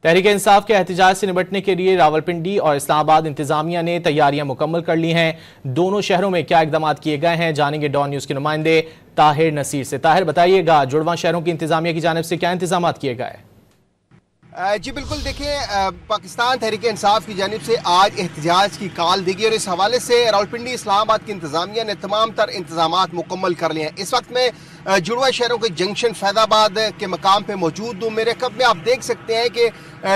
तहरीक इंसाफ के एहतजाज से निपटने के लिए रावलपिंडी और इस्लामाबाद इंतजामिया ने तैयारियां मुकम्मल कर ली हैं। दोनों शहरों में क्या इकदाम किए गए हैं, जानेंगे डॉन न्यूज के नुमाइंदे ताहिर नसीर से। ताहिर, बताइएगा जुड़वां शहरों की इंतजामिया की जानिब से क्या इंतजाम किए गए? जी बिल्कुल, देखिए पाकिस्तान तहरीक इंसाफ की जानिब से आज एहतजाज की कॉल दी गई और इस हवाले से रावलपिंडी इस्लामाबाद की इंतजामिया ने तमाम तर इंतजामात मुकम्मल कर लिए हैं। इस वक्त में जुड़वा शहरों के जंक्शन फैदाबाद के मकाम पे मौजूद हूँ। मेरे कब में आप देख सकते हैं कि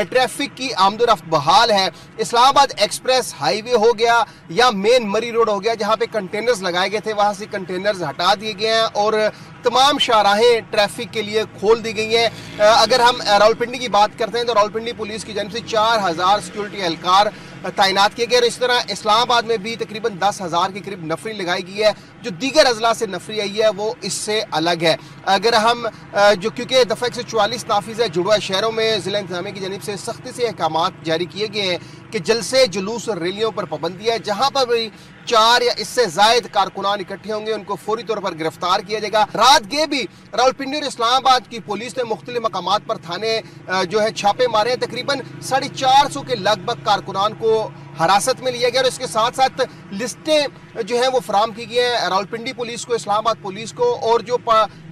ट्रैफिक की आमदोरफ्त बहाल है। इस्लामाबाद एक्सप्रेस हाईवे हो गया या मेन मरी रोड हो गया, जहाँ पे कंटेनर्स लगाए गए थे वहाँ से कंटेनर्स हटा दिए गए हैं और तमाम शाहराहें ट्रैफिक के लिए खोल दी गई हैं। अगर हम रावलपिंडी की बात करते हैं तो रावलपिंडी पुलिस की जानिब से 4000 सिक्योरिटी एहलकार तैनात किए गए और इस तरह इस्लामाबाद में भी तकरीबन 10,000 के करीब नफरी लगाई गई है। जो दीगर अजला से नफरी आई है वो इससे अलग है। अगर हम क्योंकि दफ़ा 144 नाफिज है, जुड़वा शहरों में ज़िला इंतज़ामिया की जानिब से सख्ती से अहकामात जारी किए गए हैं कि जलसे जुलूस और रैलियों पर पाबंदी है। जहाँ पर भी 4 या इससे ज़ायद कारकुनान इकट्ठे होंगे उनको फौरी तौर पर गिरफ्तार किया जाएगा। रात के भी रावलपिंडी और इस्लामाबाद की पुलिस ने मुख्तलिफ मकामात पर थाने जो है छापे मारे हैं। तकरीबन 450 के लगभग कारकुनान को हिरासत में लिया गया और इसके साथ साथ लिस्टें जो है वो फराम की गई हैं रावलपिंडी पुलिस को, इस्लामाबाद पुलिस को, और जो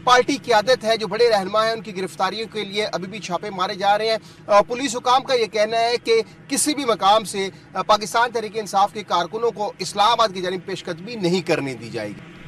पार्टी क़यादत है, जो बड़े रहनुमा हैं, उनकी गिरफ्तारियों के लिए अभी भी छापे मारे जा रहे हैं। पुलिस हुकाम का ये कहना है कि किसी भी मकाम से पाकिस्तान तहरीक इंसाफ के कारकुनों को इस्लामाबाद की जानिब पेशकदमी नहीं करने दी जाएगी।